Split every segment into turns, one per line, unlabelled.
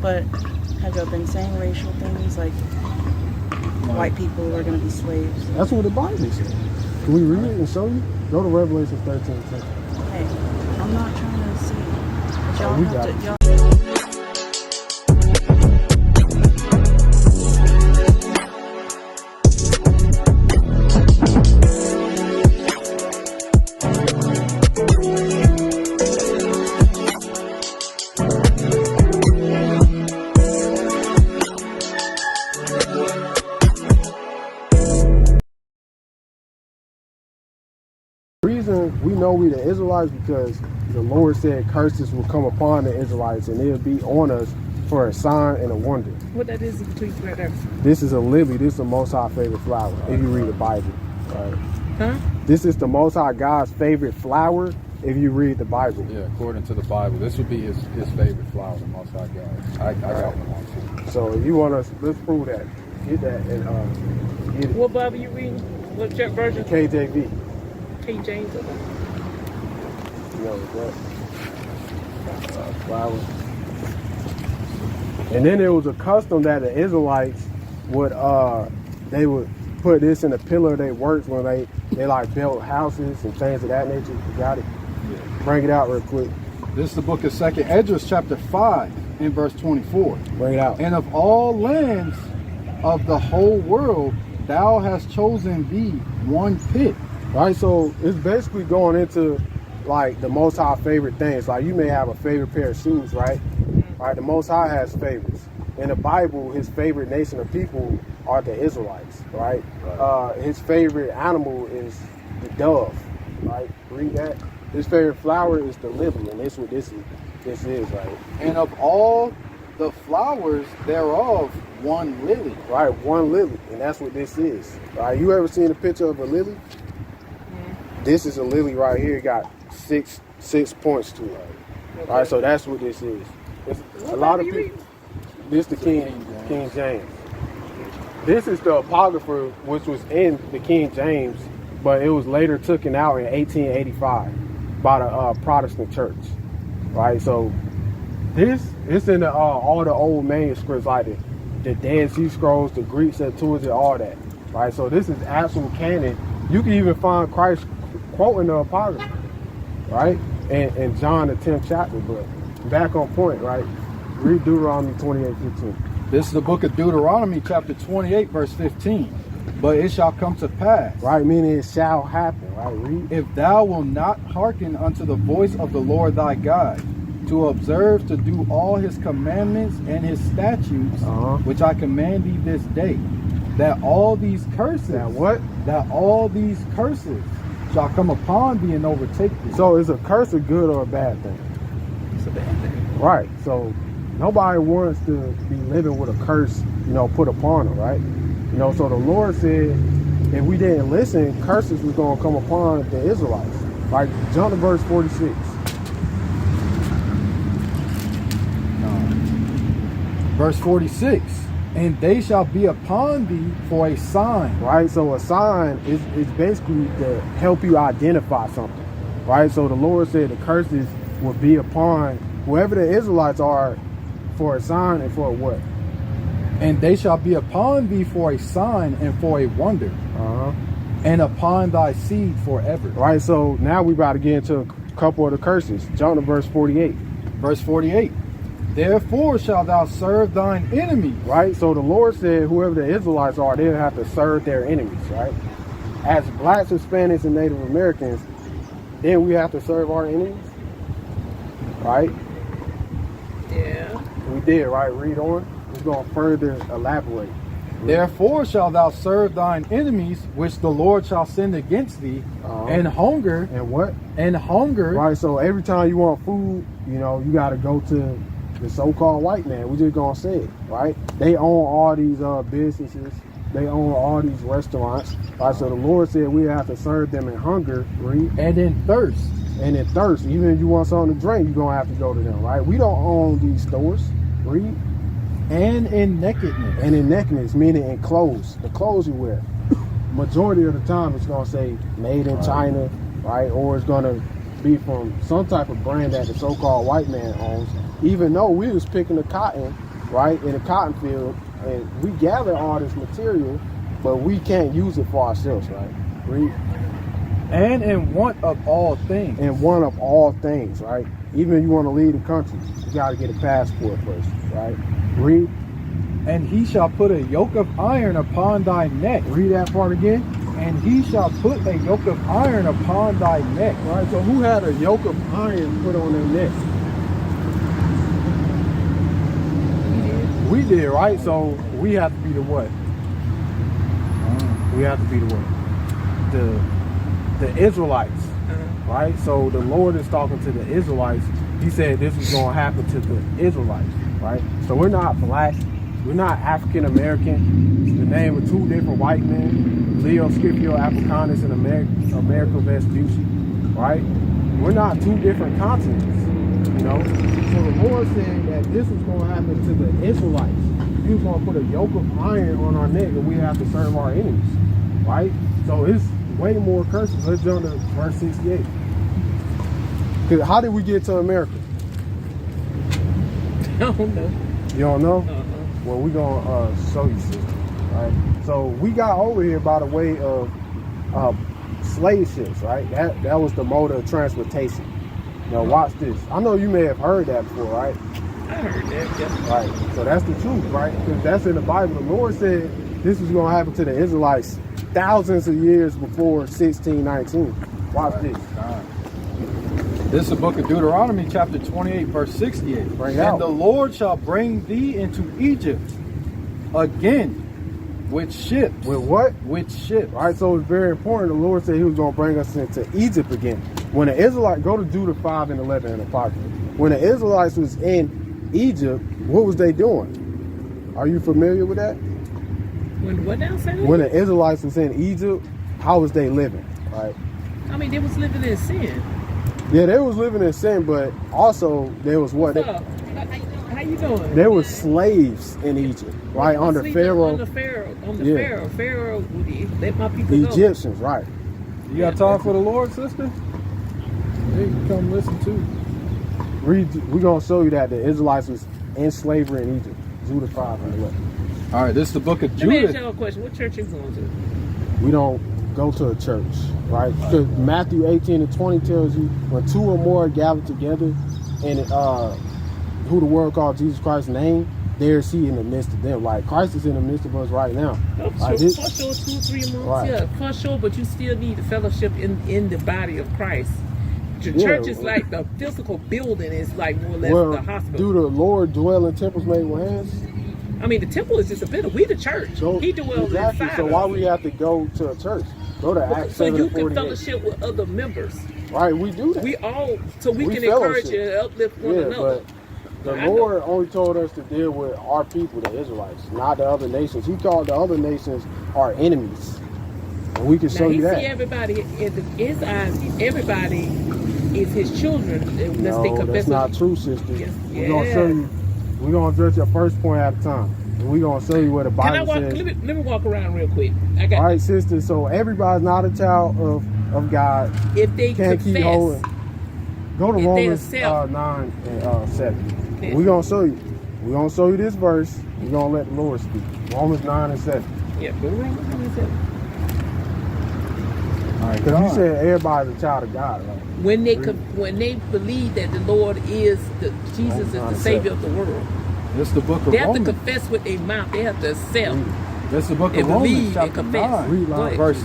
But have y'all been saying racial things like white people are going to be slaves?
That's what the Bible says. Can we read it and show you? Go to Revelation 13.
Hey, I'm not trying to see. But y'all
We
have
got
to.
it.
Y'all
The reason we know we the Israelites because the Lord said curses will come upon the Israelites and it'll be on us for a sign and a wonder.
what that is, please, right there.
This is a lily. This is the Most High favorite flower. If you read the Bible, right?
Huh?
This is the Most High God's favorite flower. If you read the Bible,
Yeah, according to the Bible, this would be his favorite flower, the Most High God. I got one too.
so if you want us, let's prove that. Get that and get it.
What Bible you reading? What version?
KJV.
King James. Okay.
You know what? Flower. And then there was a custom that the Israelites would they would put this in the pillar of their works when they like built houses and things of that nature. You got it?
Yeah.
Bring it out real quick.
This is the book of 2nd Esdras, chapter 5, in verse 24.
Bring it out.
And of all lands of the whole world, thou hast chosen thee one pit.
Right, so it's basically going into like the Most High favorite things. Like you may have a favorite pair of shoes, right? Right, the Most High has favorites. In the Bible, his favorite nation of people are the Israelites, right? His favorite animal is the dove, right? Read that. His favorite flower is the lily, and this what this is, right?
And of all the flowers thereof, one lily.
Right, one lily, and that's what this is. Right, you ever seen a picture of a lily? This is a lily right here. It got six points to it. Okay. All right, so that's what this is. It's a lot of people. This the King James. This is the Apocrypha, which was in the King James, but it was later taken out in 1885 by the Protestant church. Right, so it's in the, all the old manuscripts like the Dead Sea Scrolls, the Greek Septuagint, all that. Right, so this is actual canon. You can even find Christ quoting the Apocrypha, right? In John the 10th chapter, but back on point, right? Read Deuteronomy 28:15.
This is the book of Deuteronomy, chapter 28, verse 15. But it shall come to pass.
Right, meaning it shall happen, right? Read.
If thou wilt not hearken unto the voice of the Lord thy God, to observe to do all his commandments and his statutes, which I command thee this day, that all these curses, that all these curses shall come upon thee and overtake thee.
So is a curse a good or a bad thing?
It's a bad thing.
Right. So nobody wants to be living with a curse, put upon them, right? So the Lord said if we didn't listen, curses was going to come upon the Israelites. Right? Jump to verse 46.
Verse 46. And they shall be upon thee for a sign.
Right, so a sign is basically to help you identify something. Right, so the Lord said the curses will be upon whoever the Israelites are for a sign and for a what?
And they shall be upon thee for a sign and for a wonder. And upon thy seed forever.
Right, so now we about to get into a couple of the curses. Jump to verse 48.
Verse 48. Therefore shalt thou serve thine enemies.
Right, so the Lord said whoever the Israelites are, they'll have to serve their enemies, right? As blacks, Hispanics, and Native Americans, then we have to serve our enemies, right?
Yeah.
We did, right? Read on. It's going to further elaborate.
Therefore shalt thou serve thine enemies, which the Lord shall send against thee, and hunger.
And what?
And hunger.
Right, so every time you want food, you got to go to the so-called white man. We just gonna say it, right? They own all these businesses. They own all these restaurants. Right, so the Lord said we have to serve them in hunger, read,
and in thirst.
And in thirst. Even if you want something to drink, you're gonna have to go to them, right? We don't own these stores, read.
And in nakedness.
And in nakedness, meaning in clothes, the clothes you wear. Majority of the time, it's gonna say made in China, right? Or it's gonna be from some type of brand that the so-called white man owns. Even though we was picking the cotton right, in a cotton field, and we gather all this material, but we can't use it for ourselves, right? Read.
And in want of all things.
And one of all things, right? Even if you want to leave the country, you got to get a passport first, right? Read.
And he shall put a yoke of iron upon thy neck.
Read that part again.
And he shall put a yoke of iron upon thy neck.
Right, so who had a yoke of iron put on their neck?
We did, right? So we have to be the what? We have to be the what? The Israelites, right? So the Lord is talking to the Israelites. He said this is going to happen to the Israelites, right? So we're not black. We're not African American. The name of two different white men, Leo Scipio Africanus and America Vespucci, right? We're not two different continents. You know, so the Lord said that this was going to happen to the Israelites. He was going to put a yoke of iron on our neck and we have to serve our enemies, right? So it's way more curses. Let's jump to verse 68. Because how did we get to America?
I don't know.
You don't know? Well, we're going to show you, sister, right? So we got over here by the way of slave ships, right? That was the mode of transportation. Now watch this. I know you may have heard that before, right?
I heard that, yeah.
Right. So that's the truth, right? Because that's in the Bible. The Lord said this was going to happen to the Israelites thousands of years before 1619. Watch this.
This is the book of Deuteronomy, chapter 28, verse 68. And the Lord shall bring thee into Egypt again with ships.
With what?
With ships.
Right. So it's very important. The Lord said he was going to bring us into Egypt again. When the Israelites, go to Judah 5 and 11 in the Apocrypha. When the Israelites was in Egypt, what was they doing? Are you familiar with that?
When what now, say?
When the Israelites was in Egypt, how was they living? Right.
I mean, they was living in sin.
Yeah, they was living in sin, but also there was what?
How you doing?
There were slaves in Egypt, right? Under Pharaoh.
Under Pharaoh. Pharaoh would let my people
the
go.
Egyptians, right.
You got time for the Lord, sister? Hey, you come listen too.
Read. We're going to show you that the Israelites was in slavery in Egypt. Judah 5 and 11.
All right, this is the book of
Let me ask
Judah.
y'all a question. What church you going to?
We don't go to a church, right? Because Matthew 18 and 20 tells you when two or more are gathered together and who the world called Jesus Christ's name, there is he in the midst of them. Like Christ is in the midst of us right now.
For sure, 2-3 months.
Right.
Yeah, for sure. But you still need the fellowship in the body of Christ. The church is like the physical building is like more or less the hospital.
Do the Lord dwell in temples made with hands?
I mean, the temple is just a building. We the church.
So,
he dwells
exactly.
inside.
So why we have to go to a church? Go to Acts 7:48.
So you can fellowship with other members.
Right, we do that.
We can
fellowship.
encourage and uplift one another.
But the Lord only told us to deal with our people, the Israelites, not the other nations. He called the other nations our enemies. And we can show you that.
See everybody in his eyes, everybody is his children.
No, that's not true, sister.
Yes.
We're going to show you. We're going to address your first point at a time. And we're going to show you where the Bible says.
Let me walk around real quick.
All right, sister. So everybody's not a child of God.
If they
can't
confess,
keep holding. Go to Romans 9 and 7.
Yeah.
We're going to show you. We're going to show you this verse. We're going to let the Lord speak. Romans 9 and 7.
Yeah, go to Romans 9 and 7.
All right, because you said everybody's a child of God, right?
When they believe that the Lord is Jesus is the Savior of the world.
This is the book of
They have
Romans.
to confess with their mouth. They have to accept.
This is the book of
and
Romans,
believe and
chapter
confess.
9, verse.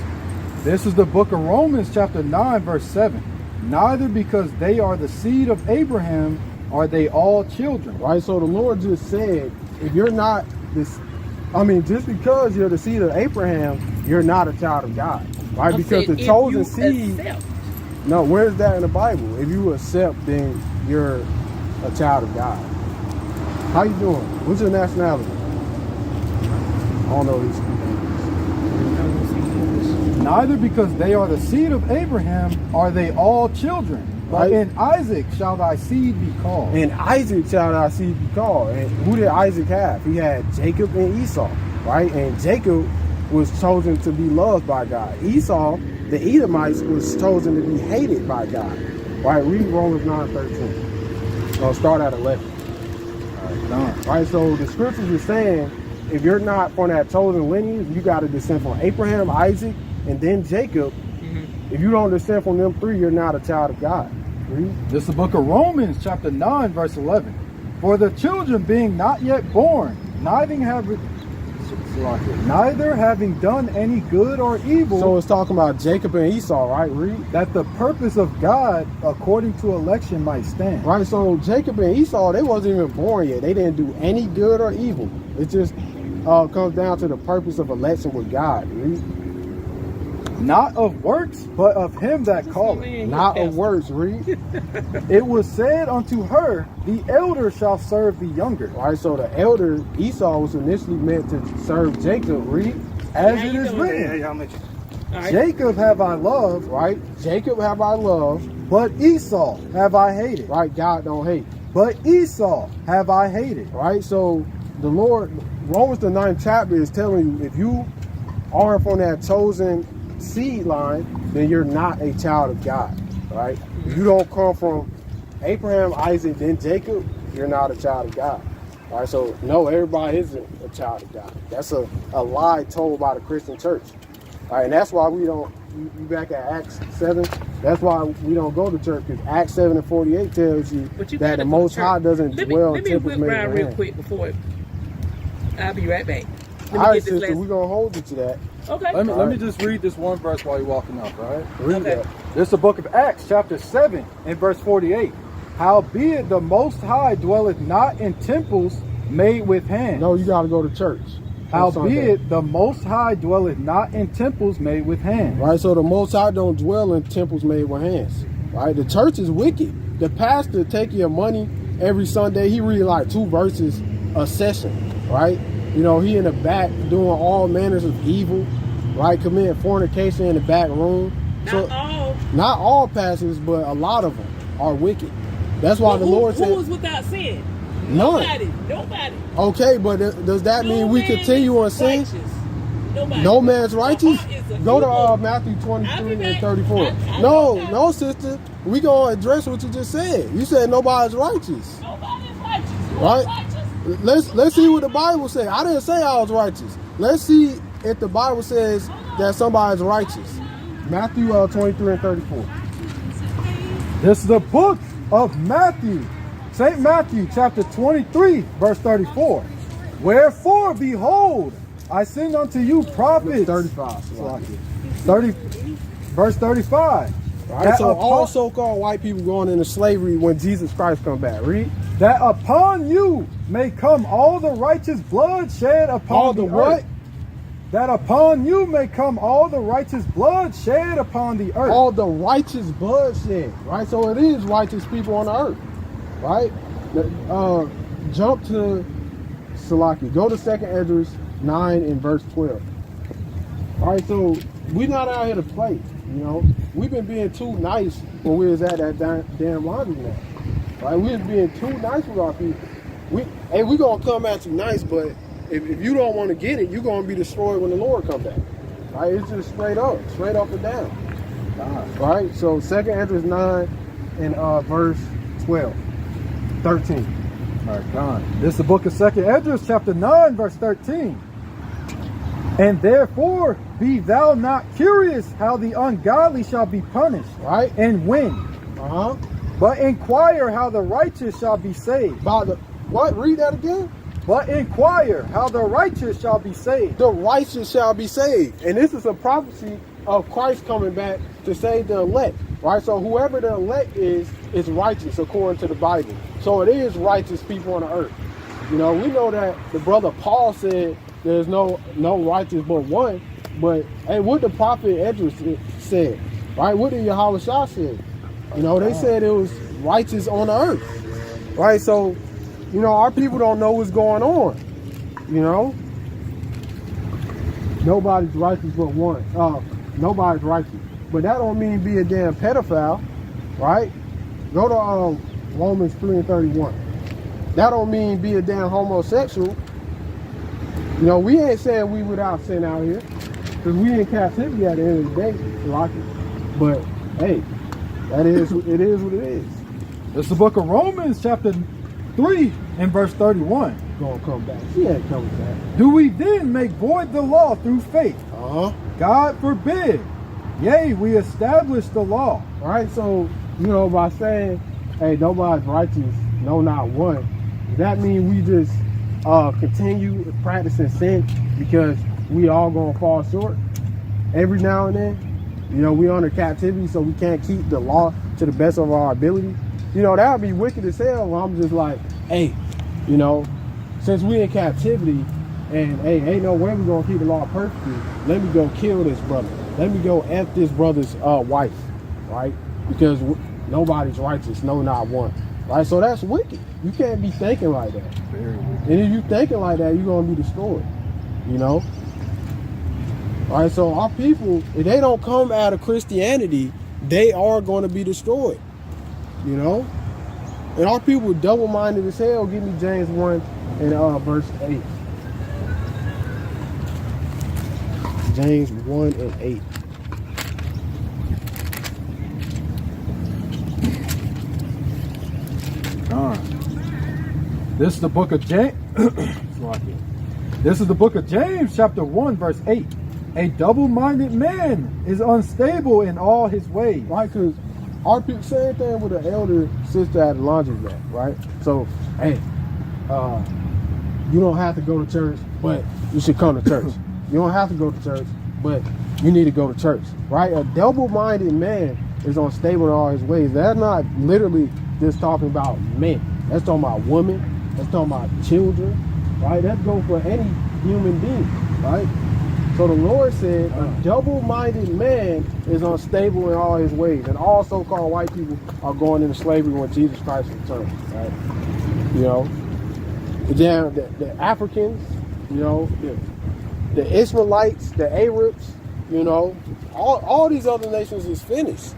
This is the book of Romans, chapter 9, verse 7. Neither because they are the seed of Abraham are they all children.
Right, so the Lord just said, if you're not this, just because you're the seed of Abraham, you're not a child of God. Right, because the chosen seed.
Accept.
No, where's that in the Bible? If you accept, then you're a child of God. How you doing? What's your nationality? I don't know these people.
Neither because they are the seed of Abraham are they all children. But
Right.
in Isaac shall thy seed be called.
And Isaac shall thy seed be called. And who did Isaac have? He had Jacob and Esau, right? And Jacob was chosen to be loved by God. Esau, the Edomites, was chosen to be hated by God. Right? Read Romans 9:13. I'll start at 11. All right. Right? So the scriptures is saying, if you're not from that chosen lineage, you got to descend from Abraham, Isaac, and then Jacob. If you don't descend from them three, you're not a child of God. Read.
This is the book of Romans, chapter 9, verse 11. For the children being not yet born, neither having done any good or evil.
So it's talking about Jacob and Esau, right? Read.
That the purpose of God, according to election, might stand.
Right, so Jacob and Esau, they wasn't even born yet. They didn't do any good or evil. It just comes down to the purpose of election with God. Read.
Not of works, but of him that calleth.
Not of works. Read.
It was said unto her, the elder shall serve the younger.
Right, so the elder Esau was initially meant to serve Jacob. Read.
As it is written, Jacob have I loved,
right? Jacob have I loved,
but Esau have I hated.
Right, God don't hate.
But Esau have I hated.
Right, so the Lord, Romans the 9th chapter is telling you, if you aren't from that chosen seed line, then you're not a child of God. Right? If you don't come from Abraham, Isaac, then Jacob, you're not a child of God. All right, so no, everybody isn't a child of God. That's a lie told by the Christian church. All right, and that's why we don't, you back at Acts 7, that's why we don't go to church, because Acts 7 and 48 tells you that the Most High doesn't dwell in temples made with hands.
Real quick before I'll be right back.
All right, sister, we're going to hold you to that.
Okay.
Let me just read this one verse while you're walking up, right?
Read that.
This is the book of Acts, chapter 7, and verse 48. Howbeit the Most High dwelleth not in temples made with hands.
No, you got to go to church.
Howbeit the Most High dwelleth not in temples made with hands.
Right, so the Most High don't dwell in temples made with hands. Right, the church is wicked. The pastor take your money every Sunday. He read like 2 verses a session. Right, you know, he in the back doing all manners of evil. Right, committing fornication in the back room. Not all pastors, but a lot of them are wicked. That's why the Lord said,
who was without sin?
None.
Nobody.
Okay, but does that mean we continue on sin? No man's righteous? Go to Matthew 23 and 34. No, sister. We going to address what you just said. You said nobody's righteous.
Nobody's righteous.
Right? Let's see what the Bible says. I didn't say I was righteous. Let's see if the Bible says that somebody's righteous. Matthew 23 and 34.
This is the book of Matthew. St. Matthew chapter 23, verse 34. Wherefore, behold, I send unto you prophets.
35.
30, verse 35.
Right, so all so-called white people going into slavery when Jesus Christ come back. Read.
That upon you may come all the righteous blood shed upon
all the what?
Earth. That upon you may come all the righteous blood shed upon the earth.
All the righteous blood shed. Right, so it is righteous people on the earth. Right? Jump to Salaki. Go to 2nd Esdras 9 and verse 12. All right, so we're not out here to play. You know, we've been being too nice when we was at that damn laundry mat. Right? We was being too nice with our people. We gonna come at you nice, but if you don't want to get it, you're gonna be destroyed when the Lord comes back. Right? It's just straight up and down. Right? So 2nd Esdras 9 and verse 12. 13.
All right, God. This is the book of 2nd Esdras, chapter 9, verse 13. And therefore be thou not curious how the ungodly shall be punished,
right?
And when. But inquire how the righteous shall be saved.
By the what? Read that again.
But inquire how the righteous shall be saved.
The righteous shall be saved. And this is a prophecy of Christ coming back to save the elect. Right? So whoever the elect is righteous according to the Bible. So it is righteous people on the earth. You know, we know that the brother Paul said there's no righteous but one. But hey, what the prophet Esdras said, right? What did Yahweh Shah say? You know, they said it was righteous on the earth. Right? So, you know, our people don't know what's going on. You know? Nobody's righteous but one. Nobody's righteous. But that don't mean be a damn pedophile, right? Go to Romans 3 and 31. That don't mean be a damn homosexual. You know, we ain't saying we without sin out here, because we in captivity at the end of the day, Rocky. But hey, it is what it is.
It's the book of Romans, chapter 3 and verse 31.
Gonna come back. She ain't coming back.
Do we then make void the law through faith? God forbid. Yea, we establish the law.
Right? So, by saying, hey, nobody's righteous, no, not one, does that mean we just continue practicing sin because we all gonna fall short every now and then? We under captivity, so we can't keep the law to the best of our ability. That would be wicked as hell. When I'm just like, hey, since we in captivity, and hey, ain't no way we gonna keep the law perfectly. Let me go kill this brother. Let me go F this brother's wife, right? Because nobody's righteous, no, not one. Right? So that's wicked. You can't be thinking like that.
Very wicked.
And if you thinking like that, you're gonna be destroyed. All right, so our people, if they don't come out of Christianity, they are going to be destroyed. And our people double-minded as hell. Give me James 1 and verse 8. James 1 and 8.
This is the book of James. This is the book of James, chapter 1, verse 8. A double-minded man is unstable in all his ways.
Right, because our people, same thing with an elder sister at the laundromat, right? So, hey, you don't have to go to church, but you should come to church. You don't have to go to church, but you need to go to church, right? A double-minded man is unstable in all his ways. That's not literally just talking about men. That's talking about women. That's talking about children, right? That goes for any human being, right? So the Lord said, a double-minded man is unstable in all his ways. And all so-called white people are going into slavery when Jesus Christ returns, right? The Africans, the Israelites, the Arabs, all these other nations is finished.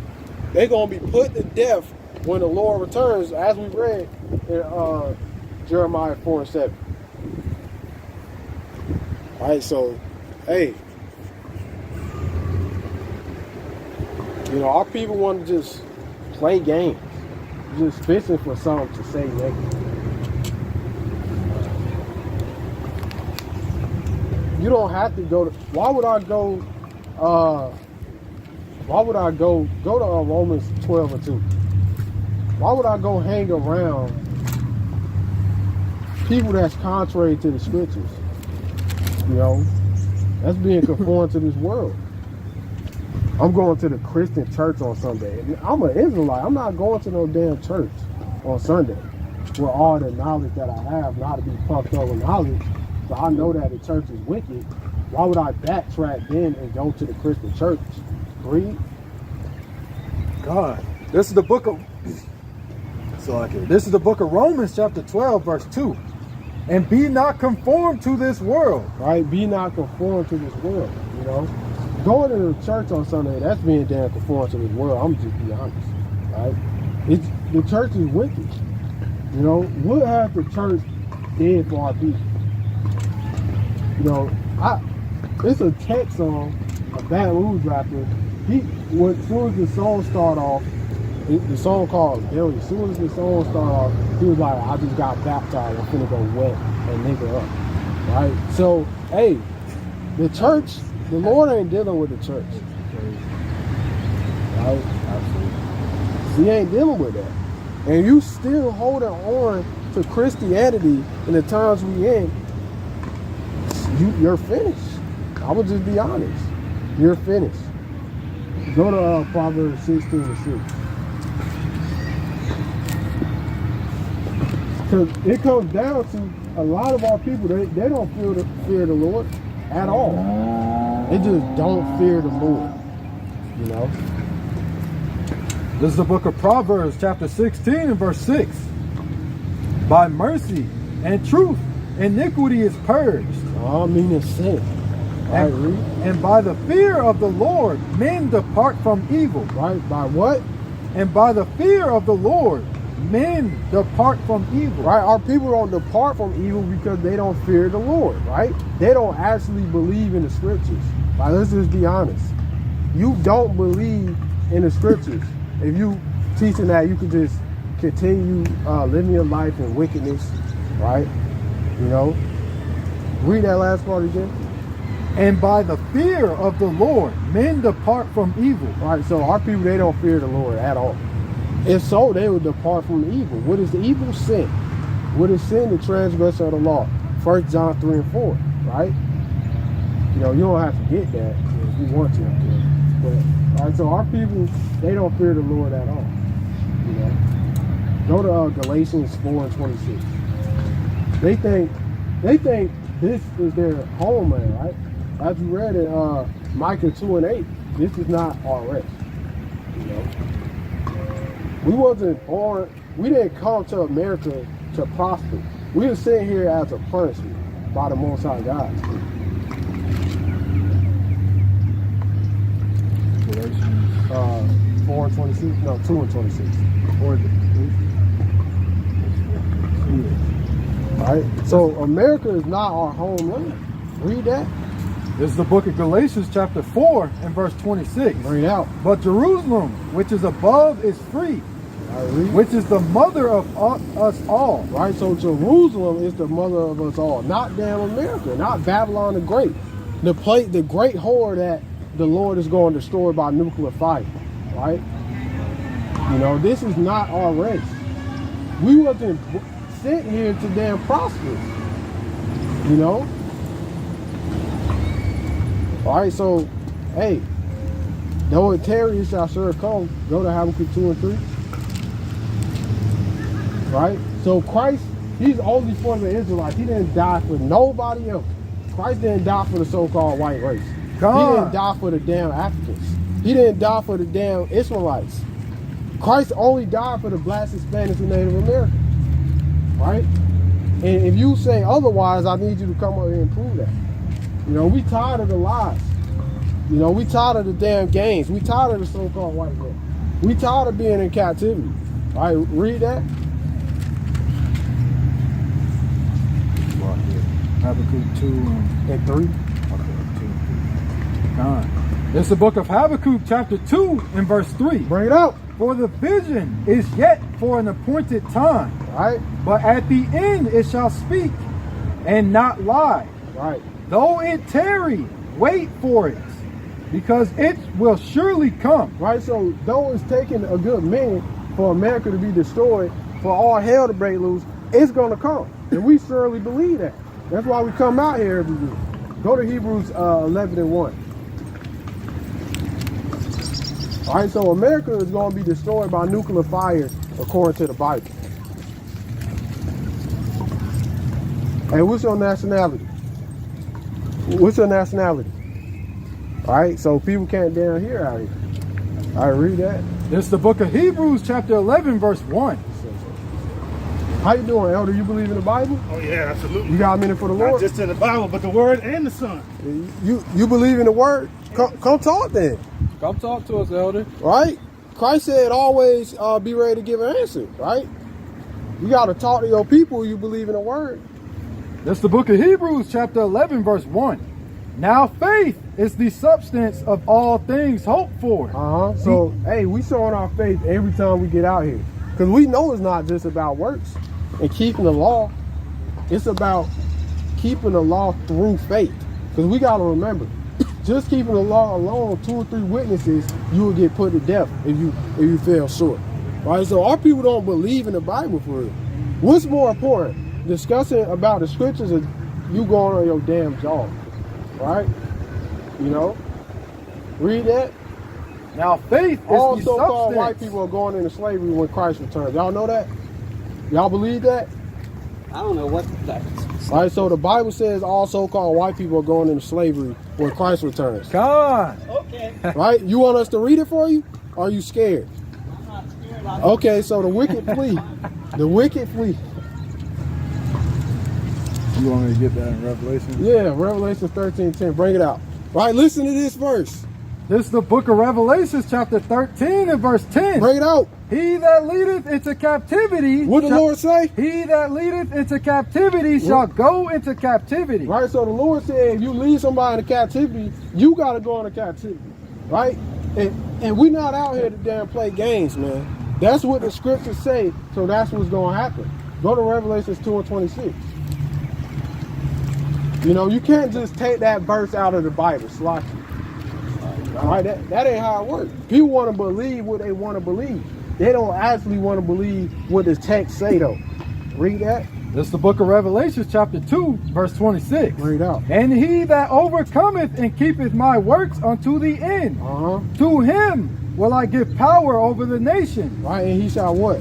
They're going to be put to death when the Lord returns, as we read in Jeremiah 4 and 7. All right, so, hey, our people want to just play games, just fishing for something to say negative. You don't have to go to, why would I go to Romans 12 and 2? Why would I go hang around people that's contrary to the scriptures? That's being conformed to this world. I'm going to the Christian church on Sunday. I'm an Israelite. I'm not going to no damn church on Sunday with all the knowledge that I have, not to be puffed over knowledge. So I know that the church is wicked. Why would I backtrack then and go to the Christian church? Read.
God. This is the book of Romans, chapter 12, verse 2. And be not conformed to this world.
Right? Be not conformed to this world. Going to the church on Sunday, that's being damn conformed to this world. I'm just be honest. Right? The church is wicked. What has the church did for our people? It's a text song, a Baton Rouge rapper. As soon as the song started off, the song called Billy. As soon as the song started off, he was like, I just got baptized. I'm finna go wet and nigga up. Right? So, hey, the church, the Lord ain't dealing with the church. Right? Absolutely. He ain't dealing with that. And you still holding on to Christianity in the times we in, you're finished. I would just be honest. You're finished. Go to Proverbs 16 and 6. Because it comes down to a lot of our people, they don't fear the Lord at all. They just don't fear the Lord.
This is the book of Proverbs, chapter 16 and verse 6. By mercy and truth, iniquity is purged.
Meaning sin.
And by the fear of the Lord, men depart from evil.
Right? By what?
And by the fear of the Lord, men depart from evil.
Right? Our people don't depart from evil because they don't fear the Lord, right? They don't actually believe in the scriptures. Right? Let's just be honest. You don't believe in the scriptures. If you teaching that you could just continue living your life in wickedness, right? You know, read that last part again.
And by the fear of the Lord, men depart from evil.
Right, so our people, they don't fear the Lord at all. If so, they would depart from evil. What is the evil? Sin. What is sin? The transgression of the law. 1 John 3 and 4, right? You know, you don't have to get that if you want to. But, all right, so our people, they don't fear the Lord at all. You know, go to Galatians 4 and 26. They think this is their homeland, right? As you read in Micah 2 and 8, this is not our rest. You know, we wasn't born. We didn't come to America to prosper. We were sent here as a punishment by the Most High God.
Galatians
4 and 26. No, 2 and 26. All right. So America is not our homeland. Read that.
This is the book of Galatians chapter 4 and verse 26.
Bring it out.
But Jerusalem, which is above, is free, which is the mother of us all.
Right, so Jerusalem is the mother of us all. Not damn America, not Babylon the Great. The great whore that the Lord is going to destroy by nuclear fire. Right? You know, this is not our race. We wasn't sent here to damn prosper. You know? All right, so, hey, though it tarries, shall sure come. Go to Habakkuk 2 and 3. Right? So Christ, he's only for the Israelites. He didn't die for nobody else. Christ didn't die for the so-called white race.
God.
He didn't die for the damn Africans. He didn't die for the damn Israelites. Christ only died for the blacks, Hispanics, and Native Americans. Right? And if you say otherwise, I need you to come up here and prove that. You know, we tired of the lies. You know, we tired of the damn games. We tired of the so-called white man. We tired of being in captivity. All right, read that.
Habakkuk 2
and 3.
Okay, 2 and 3. It's the book of Habakkuk chapter 2 and verse 3.
Bring it out.
For the vision is yet for an appointed time.
Right.
But at the end it shall speak and not lie.
Right.
Though it tarry, wait for it, because it will surely come.
Right, so though it's taking a good minute for America to be destroyed, for all hell to break loose, it's going to come. And we surely believe that. That's why we come out here every week. Go to Hebrews 11 and 1. All right, so America is going to be destroyed by nuclear fire according to the Bible. Hey, what's your nationality? What's your nationality? All right, so people can't down here out here. All right, read that.
This is the book of Hebrews chapter 11 verse 1.
How you doing, Elder? You believe in the Bible?
Oh yeah, absolutely.
You got a minute for the Lord?
Not just in the Bible, but the Word and the Son.
You believe in the Word? Come talk then.
Come talk to us, Elder.
Right? Christ said always be ready to give an answer, right? You got to talk to your people who you believe in the Word.
That's the book of Hebrews chapter 11 verse 1. Now faith is the substance of all things hoped for.
So, hey, we showing our faith every time we get out here. Because we know it's not just about works and keeping the law. It's about keeping the law through faith. Because we got to remember, just keeping the law alone, 2 or 3 witnesses, you will get put to death if you fell short. Right? So our people don't believe in the Bible for real. What's more important? Discussing about the scriptures or you going on your damn job? Right? You know? Read that.
Now faith is
all
the
so-called
substance.
white people are going into slavery when Christ returns. Y'all know that? Y'all believe that?
I don't know what that is.
All right, so the Bible says all so-called white people are going into slavery when Christ returns.
God.
Okay.
Right? You want us to read it for you? Or are you scared?
I'm not scared.
Okay, so the wicked flee. The wicked flee.
You want me to get that in Revelation?
Yeah, Revelation 13:10. Bring it out. Right, listen to this verse.
This is the book of Revelation chapter 13 and verse 10.
Bring it out.
He that leadeth into captivity.
What the Lord say?
He that leadeth into captivity shall go into captivity.
Right, so the Lord said if you lead somebody into captivity, you got to go into captivity. Right? And we not out here to damn play games, man. That's what the scriptures say, so that's what's going to happen. Go to Revelations 2 and 26. You know, you can't just take that verse out of the Bible, sloppy. All right, that ain't how it works. People want to believe what they want to believe. They don't actually want to believe what the text say, though. Read that.
This is the book of Revelation, chapter 2, verse 26.
Read out.
And he that overcometh and keepeth my works unto the end, to him will I give power over the nations.
Right, and he shall what?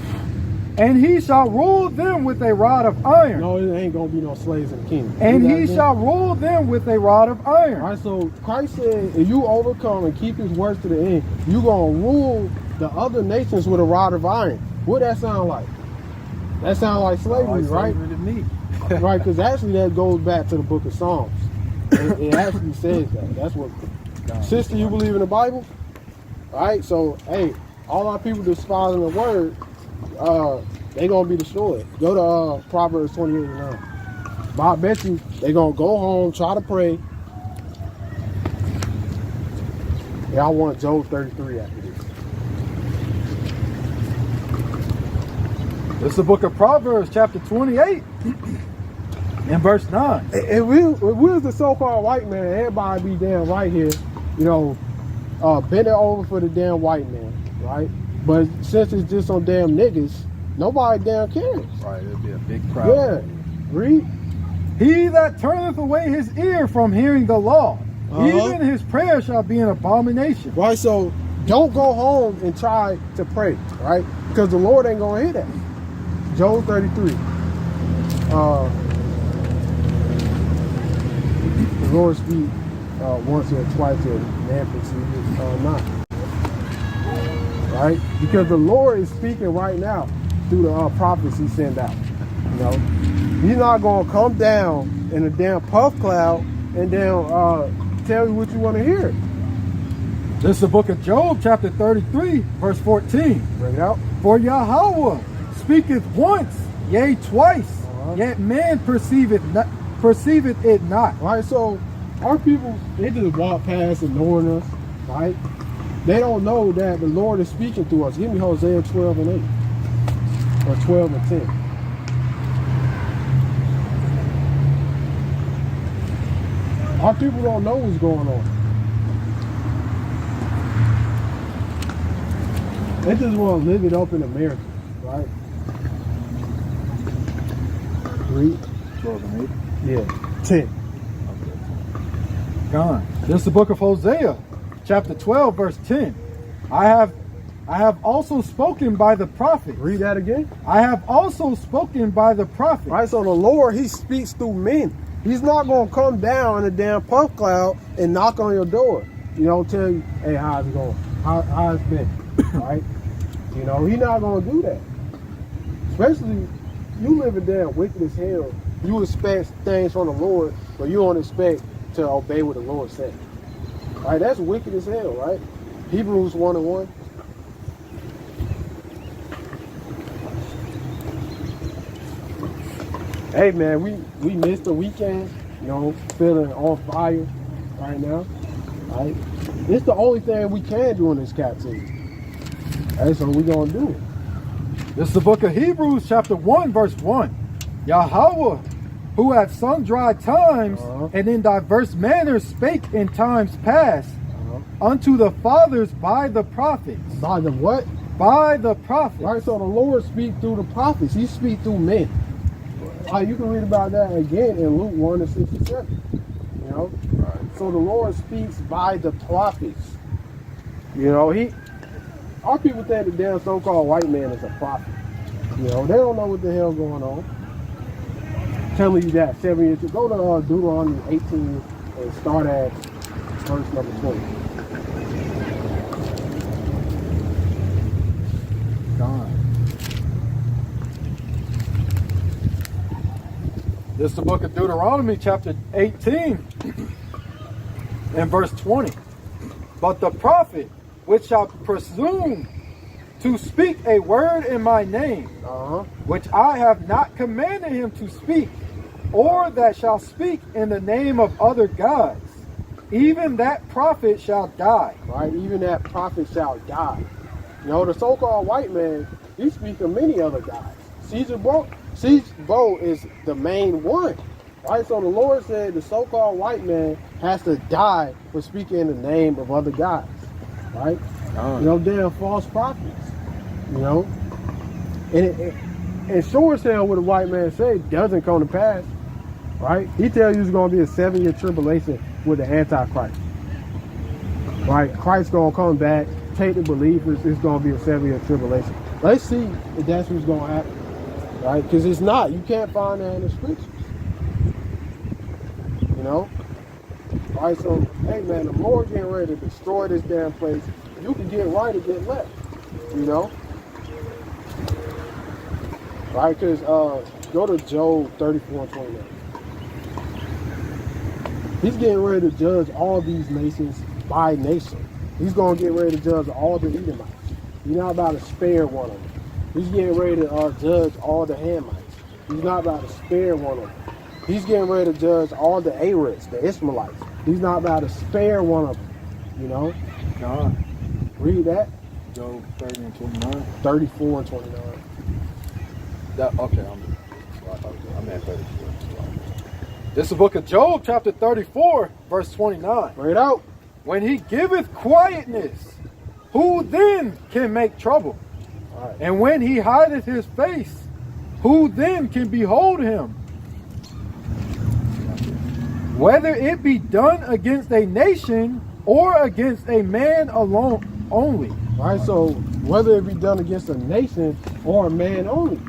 And he shall rule them with a rod of iron.
No, it ain't going to be no slaves in the kingdom.
And he shall rule them with a rod of iron.
All right, so Christ said, if you overcome and keep his words to the end, you're going to rule the other nations with a rod of iron. What that sound like? That sound like slavery, right?
Slavery to me.
Right, because actually that goes back to the book of Psalms. It actually says that. That's what. Sister, you believe in the Bible? All right, so, hey, all our people despising the word, they going to be destroyed. Go to Proverbs 28:9. But I bet you they going to go home, try to pray. Yeah, I want Job 33 after this.
This is the book of Proverbs, chapter 28, and verse 9.
If we was the so-called white man, everybody be damn right here, you know, bending over for the damn white man, right? But since it's just on damn niggas, nobody damn cares.
Right, it'll be a big crowd.
Yeah, read.
He that turneth away his ear from hearing the law, even his prayer shall be an abomination.
Right, so don't go home and try to pray, right? Because the Lord ain't gonna hear that. Job 33. The Lord speak once or twice a man perceives not. Right? Because the Lord is speaking right now through the prophets he sent out. You know? He's not gonna come down in a damn puff cloud and then tell you what you want to hear.
This is the book of Job, chapter 33, verse 14.
Bring it out.
For Yahweh speaketh once, yea twice, yet man perceiveth it not.
Right, so our people, they just walk past ignoring us, right? They don't know that the Lord is speaking to us. Give me Hosea 12 and 8. Or 12 and 10. Our people don't know what's going on. They just want to live it up in America, right? Read.
12 and 8.
Yeah. 10.
Gone. This is the book of Hosea, chapter 12, verse 10. I have also spoken by the prophet.
Read that again.
I have also spoken by the prophet.
Right, so the Lord, he speaks through men. He's not going to come down in a damn puff cloud and knock on your door. You know, tell you, hey, how's it going? How's it been? Right? You know, he's not going to do that. Especially, you live in damn wicked as hell. You expect things from the Lord, but you don't expect to obey what the Lord said. Right? That's wicked as hell, right? Hebrews 1:1. Hey man, we missed the weekend, you know, feeling on fire right now. Right? It's the only thing we can do in this captivity. Hey, so we gonna do it.
This is the book of Hebrews, chapter 1, verse 1. Yahweh, who at sundry times and in diverse manners spake in times past unto the fathers by the prophets.
By the what?
By the prophets.
Right, so the Lord speaks through the prophets. He speaks through men. You can read about that again in Luke 1:67. You know? Right. So the Lord speaks by the prophets. You know, our people think the damn so-called white man is a prophet. You know, they don't know what the hell going on. Telling you that 7 years ago. Go to Deuteronomy 18 and start at verse number 20.
God. This is the book of Deuteronomy, chapter 18 and verse 20. But the prophet which shall presume to speak a word in my name, which I have not commanded him to speak, or that shall speak in the name of other gods, even that prophet shall die.
Right, even that prophet shall die. You know, the so-called white man, he speaks of many other guys. Caesar Bo is the main one. Right? So the Lord said the so-called white man has to die for speaking in the name of other guys. Right? You know, damn false prophets. You know? And sure as hell what the white man said doesn't come to pass. Right? He tells you it's going to be a 7-year tribulation with the Antichrist. Right? Christ's going to come back, take the believers. It's going to be a 7-year tribulation. Let's see if that's what's going to happen. Right? Because it's not. You can't find that in the scriptures. You know? Right? So, hey man, the Lord getting ready to destroy this damn place. You can get right or get left. You know? Right? Because go to Job 34 and 29. He's getting ready to judge all these nations by nation. He's going to get ready to judge all the Edomites. He's not about to spare one of them. He's getting ready to judge all the Hamites. He's not about to spare one of them. He's getting ready to judge all the Arabs, the Ishmaelites. He's not about to spare one of them. You know?
God.
Read that.
Job 30 and 29.
34 and 29.
Okay, I'm at 34. This is the book of Job, chapter 34, verse 29.
Bring it out.
When he giveth quietness, who then can make trouble?
All right.
And when he hideth his face, who then can behold him? Whether it be done against a nation or against a man alone only.
All right, so whether it be done against a nation or a man only.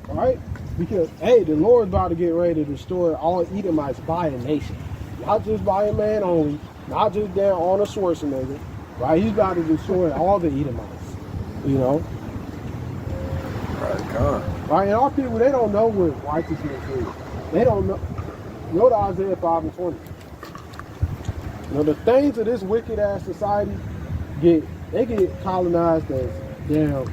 All right? Because, hey, the Lord's about to get ready to destroy all Edomites by a nation. Not just by a man only. Not just down on a Schwarzenegger. Right? He's about to destroy all the Edomites. You know?
Right, God.
Right? And our people, they don't know what righteousness is. They don't know. Go to Isaiah 5 and 20. You know, the things of this wicked ass society get colonized as damn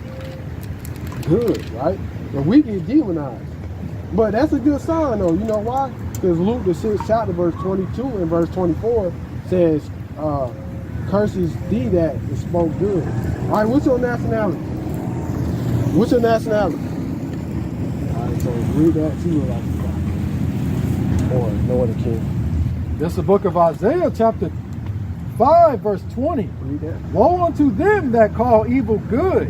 good, right? But we get demonized. But that's a good sign though. You know why? Because Luke the 6th chapter, verse 22 and verse 24 says, curses thee that is spoke good. All right, what's your nationality? What's your nationality? All right, so read that too like you got. Or no other king.
This is the book of Isaiah, chapter 5, verse 20.
Read that.
Woe unto them that call evil good,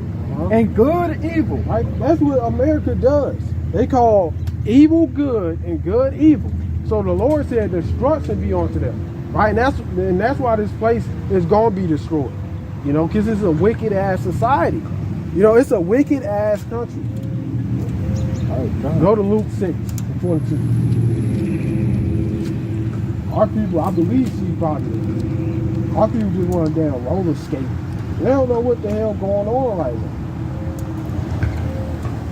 and good evil.
Right? That's what America does. They call evil good and good evil. So the Lord said destruction be unto them. Right? And that's why this place is going to be destroyed. You know, because it's a wicked ass society. You know, it's a wicked ass country. Go to Luke 6 and 22. Our people, I believe, see probably. Our people just want to damn roller skate. They don't know what the hell going on right now.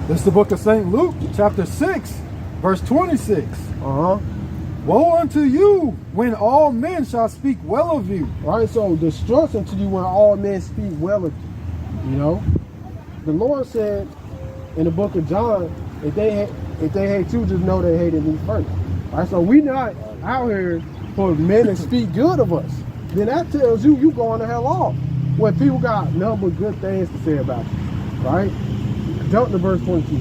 This is the book of St. Luke, chapter 6, verse 26. Woe unto you when all men shall speak well of you.
All right, so destruction to you when all men speak well of you. You know, the Lord said in the book of John, if they hate you, just know they hated me first. All right, so we not out here for men to speak good of us. Then that tells you going to hell off. When people got nothing but good things to say about you, right? Jump to verse 22.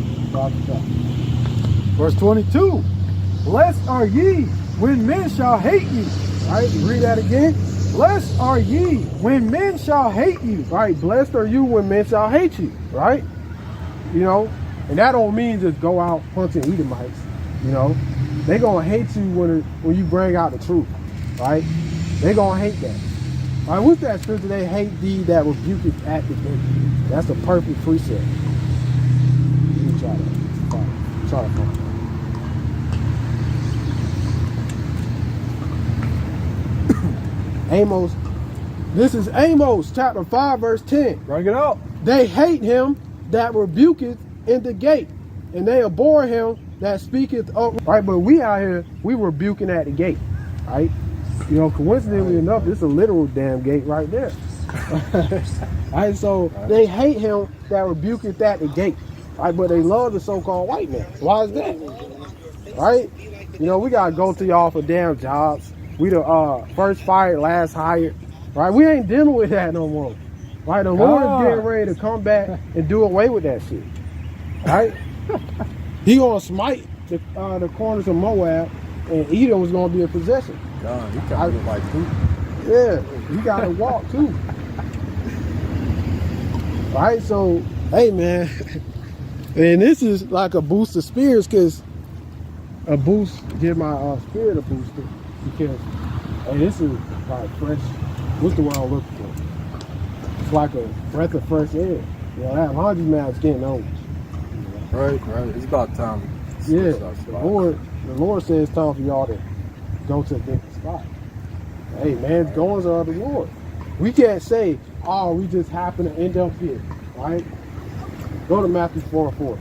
Verse 22. Blessed are ye when men shall hate you.
Right? Read that again.
Blessed are ye when men shall hate you.
Right? Blessed are you when men shall hate you. Right? You know, and that don't mean just go out punching Edomites. You know, they gonna hate you when you bring out the truth. Right? They gonna hate that. All right, what's that scripture? They hate thee that rebuketh at the gate. That's a perfect precept. Let me try that. Try to find it. Amos. This is Amos chapter 5 verse 10.
Bring it out.
They hate him that rebuketh in the gate, and they abhor him that speaketh up. Right, but we out here, we rebuking at the gate. Right? You know, coincidentally enough, it's a literal damn gate right there. Right, so they hate him that rebuketh at the gate. Right, but they love the so-called white man. Why is that? Right? You know, we gotta go to y'all for damn jobs. We the first fired, last hired. Right? We ain't dealing with that no more. Right? The Lord is getting ready to come back and do away with that shit. Right? He gonna smite the corners of Moab, and Edom was gonna be a possession.
God, he kind of look like poop.
Yeah, you gotta walk too. Right? So, hey man, and this is like a boost of spirits, because a boost give my spirit a booster, because hey, this is like fresh. What's the word I'm looking for? It's like a breath of fresh air. You know, that laundry man's getting old.
Right. It's about time.
Yeah, the Lord says it's time for y'all to go to a different spot. Hey, man's goings are of the Lord. We can't say, oh, we just happen to end up here, right? Go to Matthew 4:4.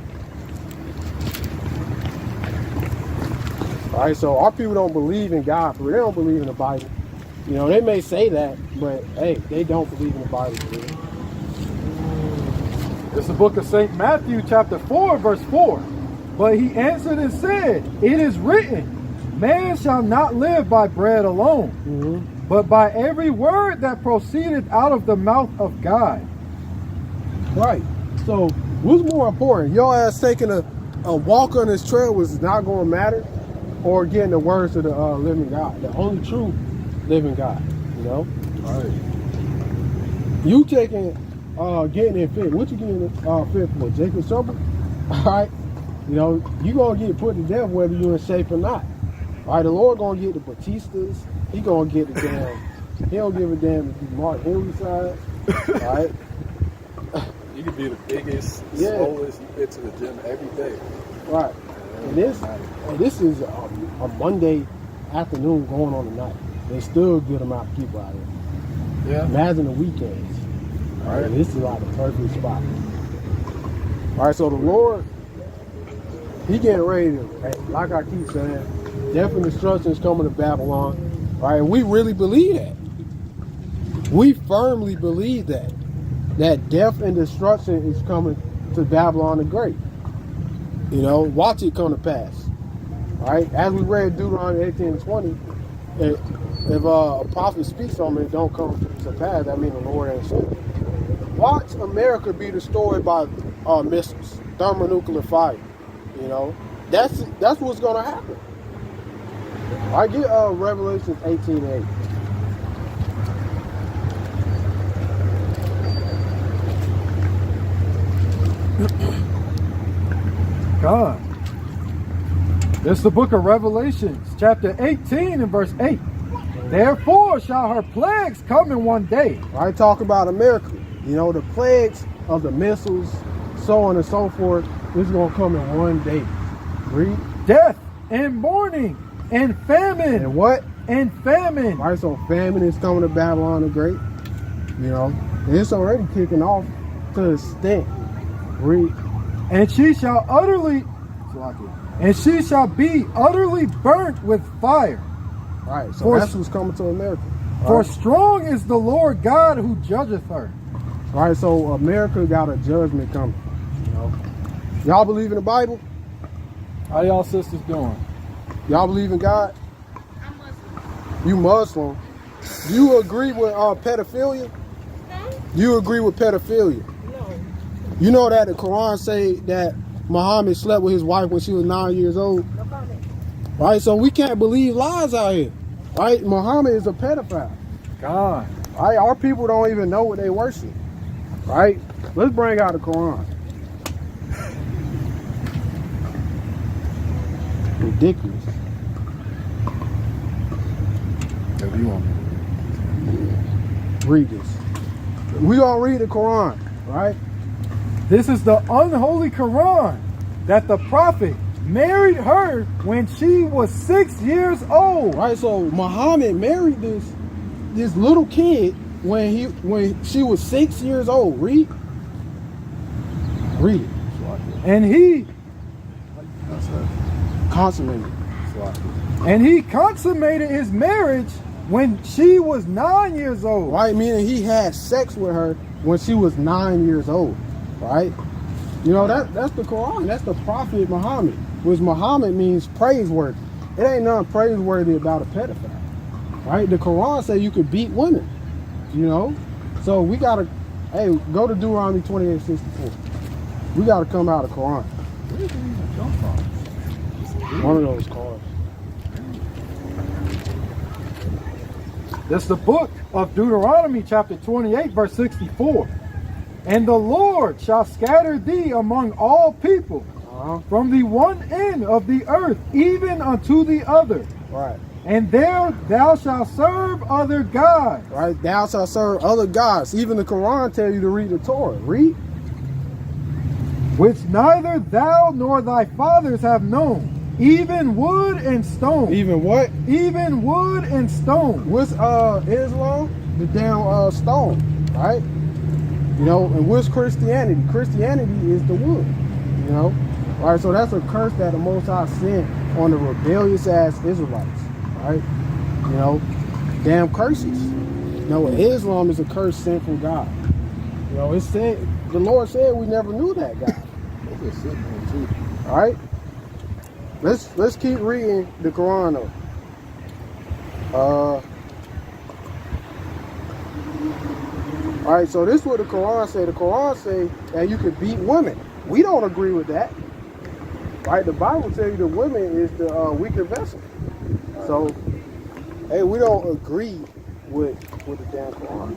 All right, so our people don't believe in God, for they don't believe in the Bible. You know, they may say that, but hey, they don't believe in the Bible. Really.
It's the book of St. Matthew, chapter 4, verse 4. But he answered and said, it is written, man shall not live by bread alone, but by every word that proceedeth out of the mouth of God.
Right. So what's more important? Your ass taking a walk on this trail was not going to matter, or getting the words of the living God, the only true living God, you know?
Right.
You taking, getting in fit. What you getting fit for? Jacob Trouble? All right. You know, you going to get put to death whether you're in shape or not. All right, the Lord going to get the Batistas. He going to get the damn, he don't give a damn if you Mark Henry side. All right.
You could be the biggest, slowest, you get to the gym every day.
Right. And this is a Monday afternoon going on tonight. They still a good amount of people out here.
Yeah.
Imagine the weekends. All right. This is like a perfect spot. All right. So the Lord, he getting ready to, like I keep saying, death and destruction is coming to Babylon. All right. And we really believe that. We firmly believe that death and destruction is coming to Babylon the Great. You know, watch it come to pass. All right. As we read Deuteronomy 18:20, if a prophet speaks on it, don't come to pass, that means the Lord ain't sent it. Watch America be destroyed by missiles, thermonuclear fire. You know, that's what's gonna happen. I get Revelation 18:8.
God. It's the book of Revelations, chapter 18 and verse 8. Therefore shall her plagues come in one day.
I talk about America. You know, the plagues of the missiles, so on and so forth, is going to come in one day. Read.
Death and mourning and famine.
And what?
And famine.
All right, so famine is coming to Babylon the Great. You know, and it's already kicking off to the extent. Read.
And she shall be utterly burnt with fire.
All right, so that's what's coming to America.
For strong is the Lord God who judgeth her.
All right, so America got a judgment coming. You know, y'all believe in the Bible?
How y'all sisters doing?
Y'all believe in God?
I'm Muslim.
You Muslim? Do you agree with pedophilia? You agree with pedophilia?
No.
You know that the Quran say that Muhammad slept with his wife when she was 9 years old?
No comment.
Right, so we can't believe lies out here. Right, Muhammad is a pedophile.
God.
Right, our people don't even know what they worship. Right, let's bring out the Quran. Ridiculous.
If you want me to
read this. We gonna read the Quran, right?
This is the unholy Quran that the prophet married her when she was 6 years old.
Right, so Muhammad married this little kid when she was 6 years old. Read it.
And he
consummated.
And he consummated his marriage when she was 9 years old.
Right, meaning he had sex with her when she was 9 years old. Right? You know, that's the Quran. That's the Prophet Muhammad. Which Muhammad means praiseworthy. It ain't nothing praiseworthy about a pedophile. Right? The Quran says you could beat women. You know? So we gotta Hey, go to Deuteronomy 28:64. We got to come out of Quran.
Where did you even jump from?
One of those cars.
That's the book of Deuteronomy chapter 28 verse 64. And the Lord shall scatter thee among all people from the one end of the earth even unto the other.
Right.
And there thou shalt serve other gods.
Right. Thou shalt serve other gods. Even the Quran tell you to read the Torah. Read.
Which neither thou nor thy fathers have known. Even wood and stone.
Even what?
Even wood and stone.
What's Islam? The damn stone, right? You know, and what's Christianity? Christianity is the wood, you know? All right, so that's a curse that the Most High sent on the rebellious ass Israelites, right? You know, damn curses. You know, Islam is a curse sent from God. You know, it said, the Lord said we never knew that God. All right? Let's keep reading the Quran though. All right, so this is what the Quran say. The Quran say that you can beat women. We don't agree with that. Right? The Bible tells you the women is the weaker vessel. So, hey, we don't agree with the damn Quran.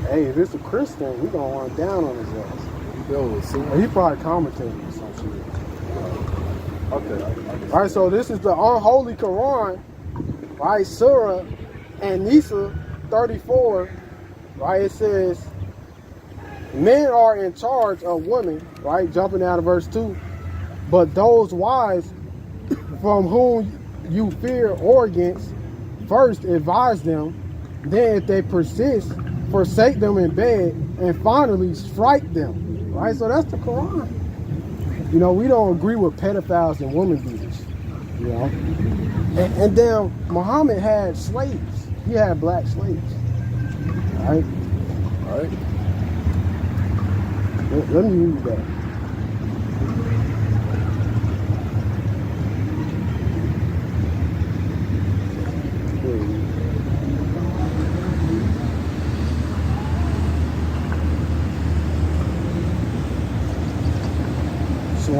Hey, if it's a Christian, we gonna run down on his ass. Or he probably commentating or some shit.
Okay.
All right, so this is the unholy Quran, right? Surah and Nisa 34, right? It says, men are in charge of women, right? Jumping down to verse 2. But those wives from whom you fear or against, first advise them, then if they persist, forsake them in bed, and finally strike them, right? So that's the Quran. You know, we don't agree with pedophiles and woman beaters, you know? And then Muhammad had slaves. He had black slaves, right?
All right.
Let me read that.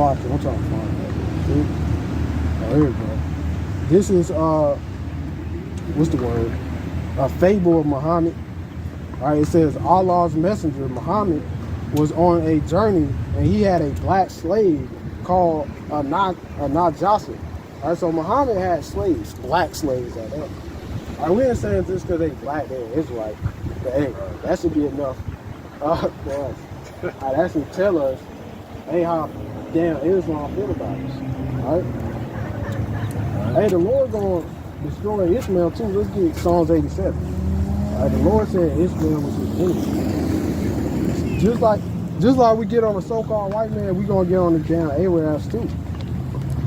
I'm trying to find that. See? Oh, here we go. This is what's the word? A fable of Muhammad. All right, it says Allah's messenger Muhammad was on a journey and he had a black slave called a Najassi. All right, so Muhammad had slaves, black slaves at that. All right, we ain't saying just because they black, they're Israelite. But hey, that should be enough for us. All right, that should tell us, hey, how damn Islam feel about us. All right? Hey, the Lord gonna destroy Ishmael too. Let's get Psalms 87. All right, the Lord said Ishmael was his enemy. Just like we get on a so-called white man, we gonna get on the damn Arabs too.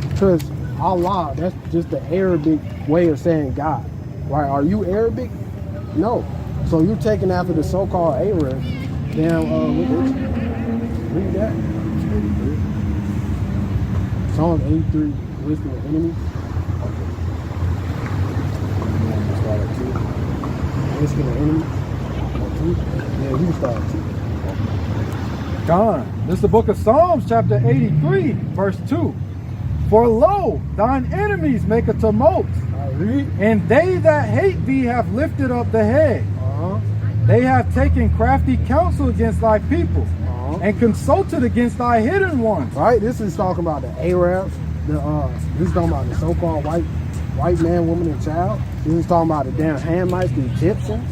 Because Allah, that's just the Arabic way of saying God. Right? Are you Arabic? No. So you're taking after the so-called Arabs. Damn, read that. Psalm 83, wisdom of enemies. Wisdom of enemies. Yeah, you can start at 2.
Gone. This is the book of Psalms, chapter 83, verse 2. For lo, thine enemies make a tumult, and they that hate thee have lifted up the head. They have taken crafty counsel against thy people, and consulted against thy hidden ones.
Right? This is talking about the Arabs. This is talking about the so-called white man, woman, and child. This is talking about the damn Hamites, the Egyptians.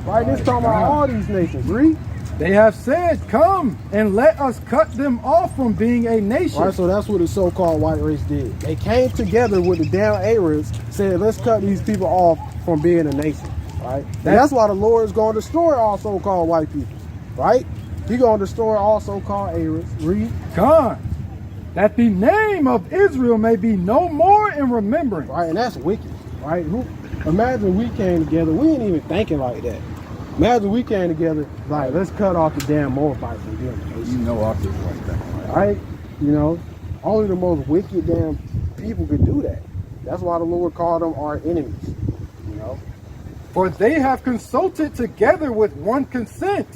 Right? This is talking about all these nations. Read.
They have said, come and let us cut them off from being a nation.
Right, so that's what the so-called white race did. They came together with the damn Arabs, said, let's cut these people off from being a nation. Right? And that's why the Lord is going to destroy all so-called white people. Right? He's going to destroy all so-called Arabs. Read.
Come, that the name of Israel may be no more in remembrance.
Right, and that's wicked. Right? Imagine we came together. We ain't even thinking like that. Imagine we came together, like, let's cut off the damn Moabites from being a nation.
You know our people like that.
Right? You know, only the most wicked damn people could do that. That's why the Lord called them our enemies. You
For they have consulted together with one consent.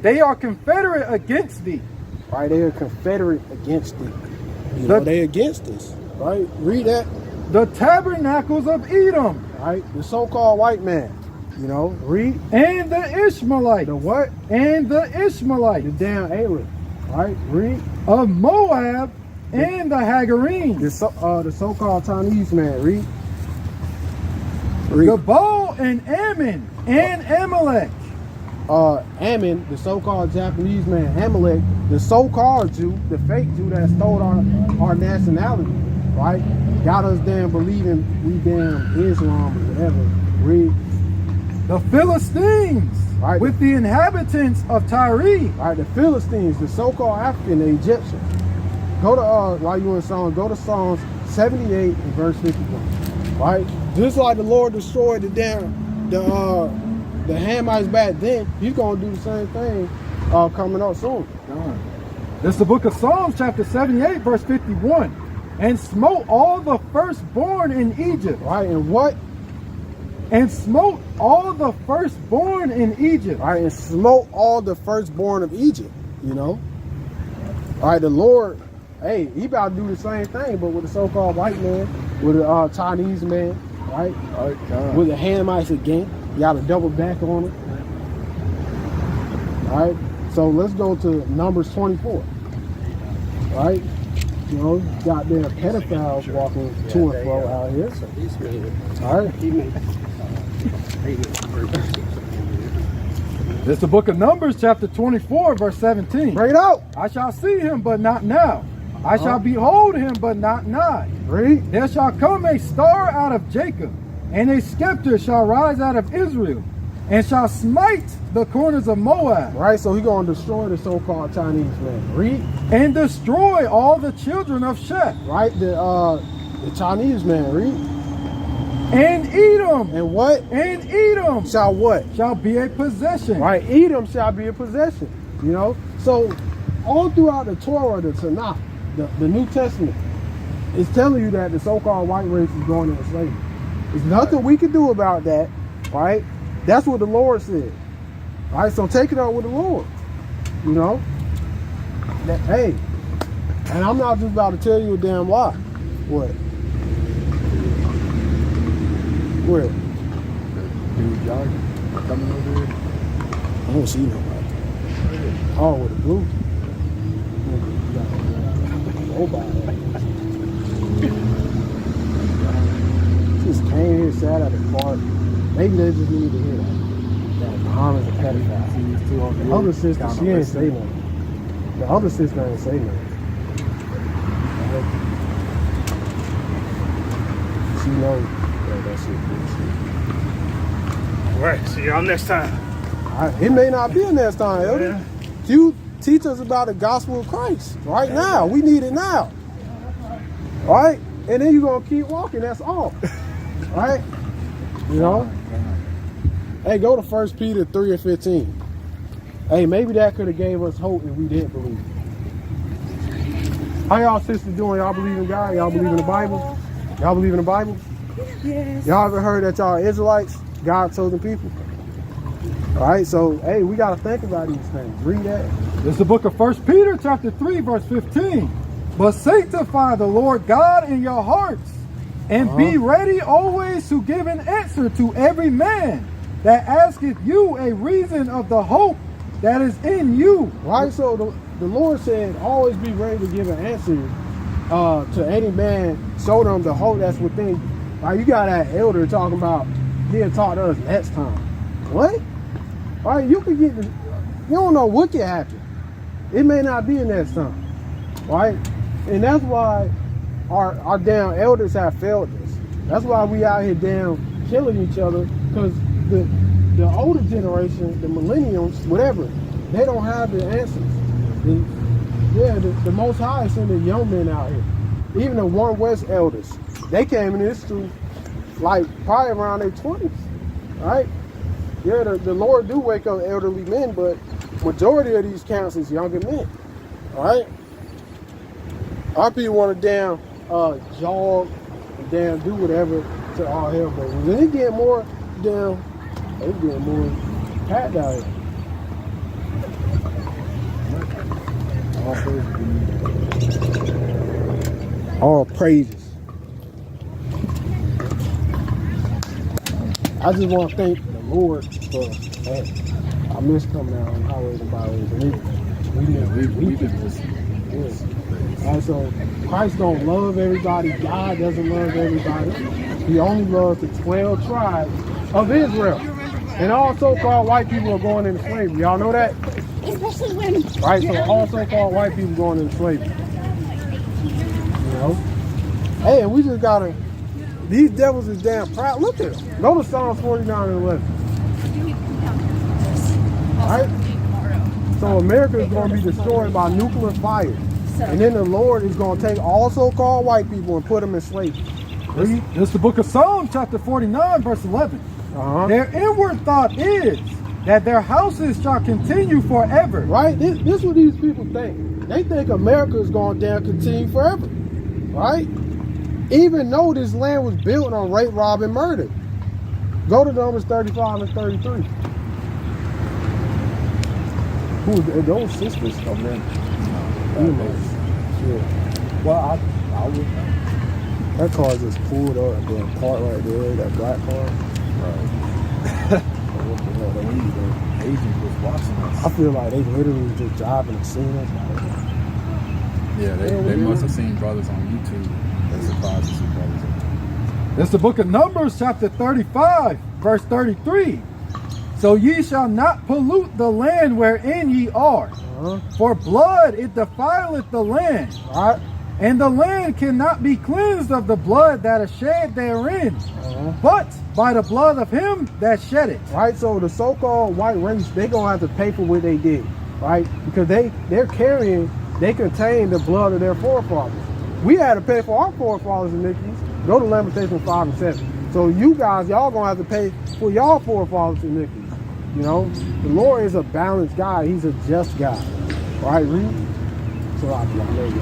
They are confederate against thee.
Right, they are confederate against thee. You know, they against us. Right? Read that.
The tabernacles of Edom.
Right? The so-called white man. You know, read.
And the Ishmaelites.
The what?
And the Ishmaelites.
The damn Arab. Right? Read.
Of Moab and the Hagarenes.
The so-called Chinese man. Read.
Gebal and Ammon and Amalek.
Ammon, the so-called Japanese man, Amalek, the so-called Jew, the fake Jew that stole our nationality, right? Got us damn believing we damn Islam or whatever. Read.
The Philistines,
right,
with the inhabitants of Tyre.
Right, the Philistines, the so-called African, the Egyptians. Go to while you in Psalms, go to Psalms 78 and verse 51. Right? Just like the Lord destroyed the Hamites back then, he's gonna do the same thing coming up soon.
This is the book of Psalms, chapter 78, verse 51. And smote all the firstborn in Egypt.
Right, and what?
And smote all the firstborn in Egypt.
Right, and smote all the firstborn of Egypt, you know? All right, the Lord, hey, he about to do the same thing, but with the so-called white man, with the Chinese man, right? With the Hamites again. You got to double back on it. All right, so let's go to Numbers 24. All right, you know, got there pedophiles walking to and fro out here. All right.
This is the book of Numbers, chapter 24, verse 17.
Read out.
I shall see him, but not now. I shall behold him, but not nigh.
Read.
There shall come a star out of Jacob, and a scepter shall rise out of Israel, and shall smite the corners of Moab.
Right, so he's going to destroy the so-called Chinese man. Read.
And destroy all the children of Sheth.
Right, the Chinese man. Read.
And Edom.
And what?
And Edom.
Shall what?
Shall be a possession.
Right, Edom shall be a possession. You know, so all throughout the Torah, the Tanakh, the New Testament, it's telling you that the so-called white race is going into slavery. There's nothing we can do about that, right? That's what the Lord said. All right, so take it up with the Lord. You know? Hey, and I'm not just about to tell you a damn lie. What? Where?
Dude, y'all coming over here?
I don't see nobody. Oh, with the blue. Nobody. Just came here, sat at the park. Maybe they just need to hear that Muhammad's a pedophile. The other sister, she ain't say nothing. The other sister ain't say nothing. She knows that shit is.
All right, see y'all next time.
It may not be next time, Elder.
Yeah.
You teach us about the gospel of Christ right now. We need it now. All right? And then you're going to keep walking. That's all. All right? You know? Hey, go to 1 Peter 3 and 15. Hey, maybe that could have gave us hope if we didn't believe. How y'all sisters doing? Y'all believe in God? Y'all believe in the Bible? Y'all believe in the Bible?
Yes.
Y'all ever heard that y'all Israelites, God's chosen people? All right, so, hey, we got to think about these things. Read that.
This is the book of 1 Peter, chapter 3, verse 15. But sanctify the Lord God in your hearts, and be ready always to give an answer to every man that asketh you a reason of the hope that is in you.
Right, so the Lord said, always be ready to give an answer to any man, show them the hope that's within you. Right, you got that elder talking about, he'll talk to us next time. What? Right, you could get, you don't know what can happen. It may not be next time. Right? And that's why our damn elders have failed us. That's why we out here damn killing each other, because the older generation, the millennials, whatever, they don't have the answers. The Most High is sending young men out here. Even the One West elders, they came in this truth like probably around their 20s, right? Yeah, the Lord do wake up elderly men, but majority of these counts is younger men, all right? Our people want to damn jog and damn do whatever to all hell, but when they get more damn They getting more packed out here. All praises. I just want to thank the Lord for that. I miss coming out on highways and byways. And
We've been listening.
And so Christ don't love everybody. God doesn't love everybody. He only loves the 12 tribes of Israel. And all so-called white people are going into slavery. Y'all know that?
Especially when.
Right? So all so-called white people going into slavery. You know? Hey, and we just gotta, these devils is damn proud. Look at them. Go to Psalms 49 and 11. Right? So America is going to be destroyed by nuclear fire. And then the Lord is going to take all so-called white people and put them in slavery.
This is the book of Psalms, chapter 49, verse 11. Their inward thought is that their houses shall continue forever.
Right? This is what these people think. They think America is going to damn continue forever. Right? Even though this land was built on rape, rob, and murder. Go to Numbers 35 and 33. Who are those sisters over there? Yeah.
Well, I would.
That car just pulled up and then parked right there, that black car. Right. What the hell, they doing?
Agent was watching us.
I feel like they literally just driving and seeing us.
Yeah, they must have seen brothers on YouTube. They're surprised to see brothers on YouTube. That's the book of Numbers, chapter 35, verse 33. So ye shall not pollute the land wherein ye are. For blood it defileth the land.
Right.
And the land cannot be cleansed of the blood that is shed therein, but by the blood of him that shed it.
Right, so the so-called white race, they gonna have to pay for what they did, right? Because they contain the blood of their forefathers. We had to pay for our forefathers' iniquities. Go to Lamentations 5 and 7. So you guys, y'all gonna have to pay for y'all forefathers' iniquities. You know, the Lord is a balanced God. He's a just God, right? Read. So I know you.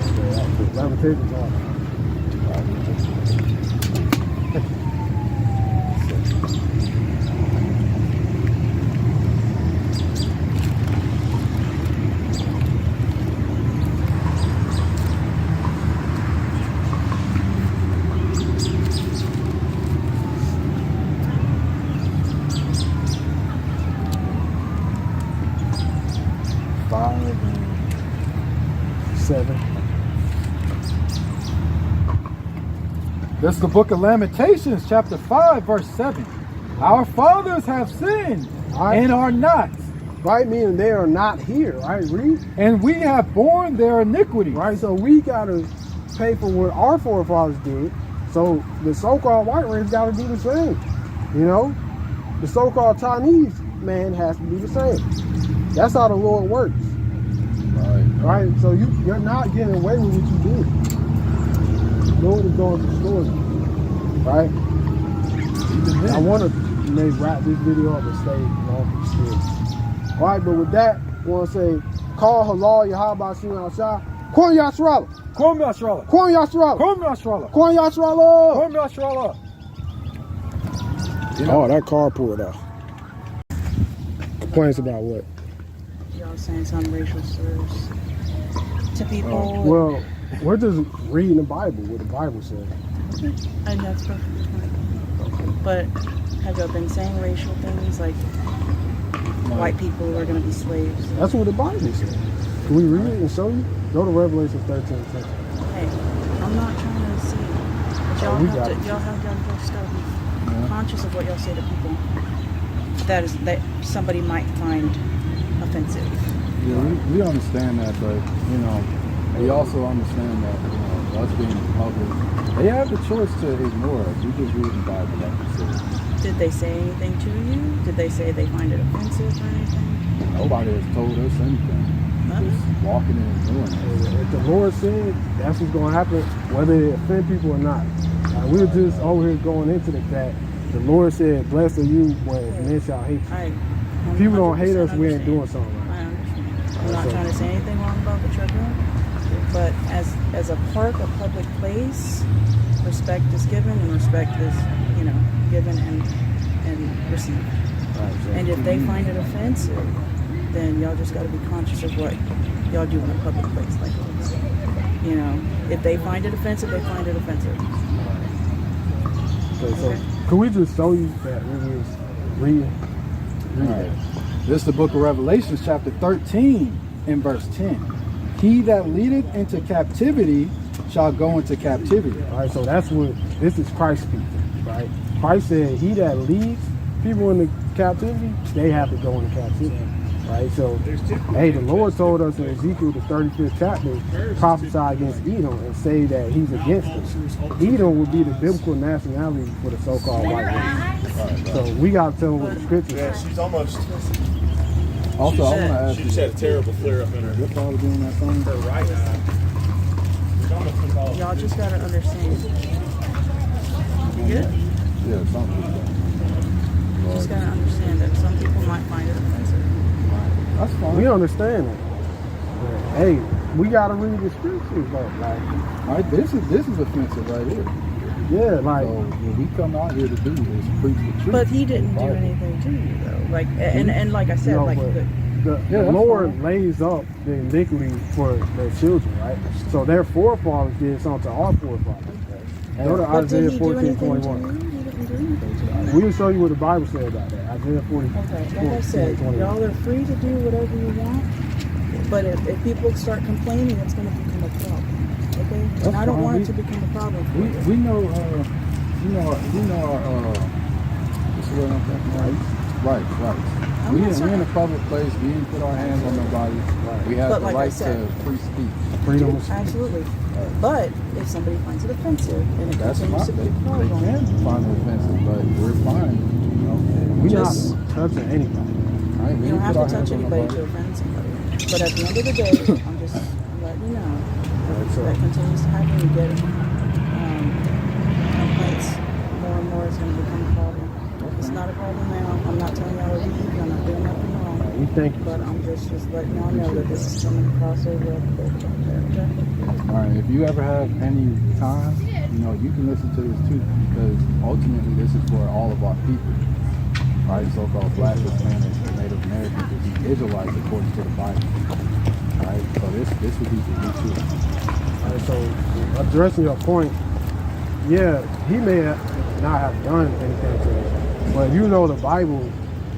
Lamentations on.
This is the book of Lamentations, chapter 5, verse 7. Our fathers have sinned and are not.
Right, meaning they are not here, right? Read.
And we have borne their iniquity.
Right, so we got to pay for what our forefathers did. So the so-called white race got to do the same. You know, the so-called Chinese man has to do the same. That's how the Lord works. Right, so you're not getting away with what you did. The Lord is going to destroy you. Right? I want to maybe wrap this video up and stay long still. All right, but with that, I want to say, call halal Yahweh Shem Shah. Kwan Yashrala.
Kwan Yashrala.
Kwan Yashrala.
Kwan Yashrala.
Kwan Yashrala.
Kwan Yashrala.
Oh, that car pulled off. Complaints about what?
Y'all saying some racial slurs to people.
Well, we're just reading the Bible, what the Bible says.
And that's perfectly fine. But have y'all been saying racial things like white people are going to be slaves?
That's what the Bible says. Can we read it and show you? Go to Revelation 13 and 10.
Hey, I'm not trying to see. But y'all have to stuff. Conscious of what y'all say to people that somebody might find offensive.
Yeah, we understand that, but we also understand that us being in public, they have the choice to ignore us. We just read the Bible like you said.
Did they say anything to you? Did they say they find it offensive or anything?
Nobody has told us anything. Just walking in and doing it.
If the Lord said, that's what's going to happen, whether it offend people or not. We were just over here going into the fact. The Lord said, blessed are you when men shall hate you. People don't hate us, we ain't doing something right.
I understand. I'm not trying to say anything wrong about what you're doing. But as a park, a public place, respect is given and respect is, given and received. And if they find it offensive, then y'all just got to be conscious of what y'all do in a public place like this. You know, if they find it offensive, they find it offensive.
Okay, so can we just show you that it is reading?
All right. This is the book of Revelation, chapter 13, in verse 10. He that leadeth into captivity shall go into captivity.
All right, so that's what, this is Christ speaking, right? Christ said, he that leads people into captivity, they have to go into captivity, right? So, hey, the Lord told us in Ezekiel, the 35th chapter, prophesy against Edom and say that he's against us. Edom would be the biblical nationality for the so-called white race. Right. So we got to tell them what the scriptures say.
She's almost.
Also, I want to ask
She
you,
just had a terrible flare up in her.
your father doing that song?
Her right eye. She's almost involved.
Y'all just got to understand. You good?
Yeah, something like that.
You just got to understand that some people might find it offensive.
That's fine.
We understand it. But, hey, we got to read the scriptures, though. Like,
All right, this is offensive right here.
yeah, like,
So when we come out here to do is preach the truth.
But he didn't do
Bible.
anything to you, though. Like, and like I said,
no,
like,
but the
that's
Lord
fine.
lays up the iniquity for their children, right? So their forefathers did something to our forefathers. Go to
but did
Isaiah
he do
14,
anything to
21.
you? He didn't do anything to you.
We'll show you what the Bible said about that. Isaiah 40,
Okay, like I said,
21.
y'all are free to do whatever you want, but if people start complaining, it's going to become a problem. Okay,
That's
and I don't
fine.
want it to become a problem for you.
We know our what's the word I'm thinking? Rights.
I'm
We
not
in
saying-
a public place. We didn't put our hands on nobody. We have
But
the
like I
right
said-
to free speech.
Freedom of speech.
Absolutely. But if somebody finds it offensive and it
That's
continues
fine.
to be
They
a problem,
can find it offensive, but we're fine. You know,
We're
Just-
not touching anybody.
all right, we
you don't
didn't
have
put our
to touch
hands on
anybody
nobody.
to offend somebody. But at the end of the day, I'm just letting you know
Right, so,
that continues to happen. You get complaints more and more. It's going to become a problem. It's not a problem now. I'm not telling y'all to leave. I'm not doing nothing wrong.
we thank you.
But I'm just letting y'all know that this is coming across over up there. Okay?
All right, if you ever have any time, you know, you can listen to this too, because ultimately this is for all of our people, right? So-called Black, Hispanic, and Native Americans, to be Israelites according to the Bible, right? So this would be for you too.
All right, so addressing your point, yeah, he may not have done anything to us, but you know the Bible,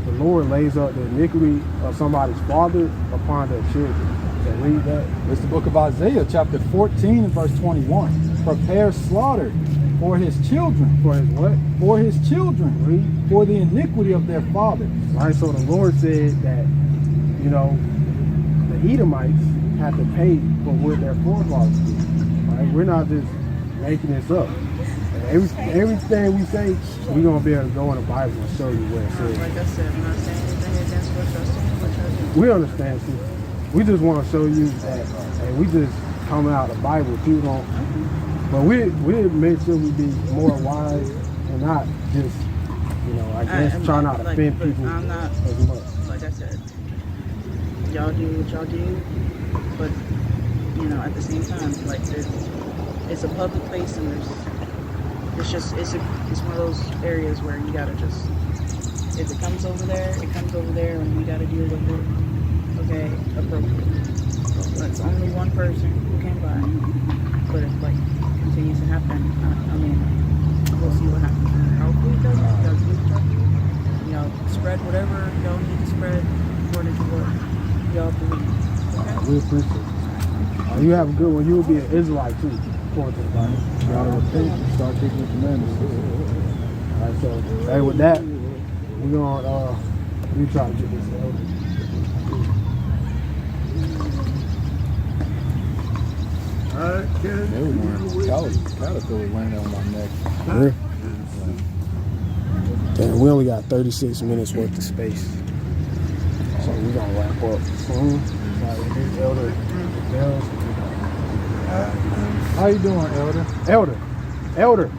the Lord lays up the iniquity of somebody's father upon their children. So read that.
It's the book of Isaiah, chapter 14 and verse 21. Prepare slaughter for his children,
For his what?
for his children,
Read.
for the iniquity of their fathers.
Right, so the Lord said that, you know, the Edomites have to pay for what their forefathers did. Right? We're not just making this up. Everything we say, we're going to be able to go in the Bible and show you where it says.
Like I said, I'm not saying anything against what y'all saying, what y'all do.
We understand, sis. We just want to show you that, and we just coming out of the Bible. People don't, but we make sure we be more wise and not just, you know, I guess try not to offend
but
people
I'm not,
as much.
like I said, y'all do what y'all do, but you know, at the same time, like it's a public place and it's one of those areas where you gotta just, if it comes over there, it comes over there, and we gotta deal with it, okay, appropriately. That's only one person who came by, but if like continues to happen, I mean, we'll see what happens. Hopefully it doesn't. Y'all do what y'all do. Y'all spread whatever y'all need to spread according to what y'all believe. Okay?
We appreciate it. You have a good one. You will be an Israelite too, according to the Bible.
You gotta repent and start keeping the commandments.
All right, so hey, with that, we're gonna we try to get this elder.
They were wearing caterpillars landing on my neck.
And we only got 36 minutes worth of space. So we're gonna wrap up soon. Elder,
How you doing, Elder?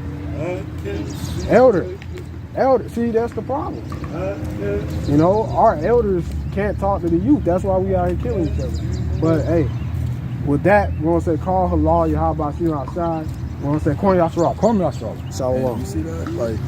Elder. See, that's the problem. You know, our elders can't talk to the youth. That's why we out here killing each other. But hey, with that, we're gonna say call halal, Yahaba, see you outside. We're gonna say Kwon Yasharah.
Come, Yasharah.
Shalom.
You see that? Like,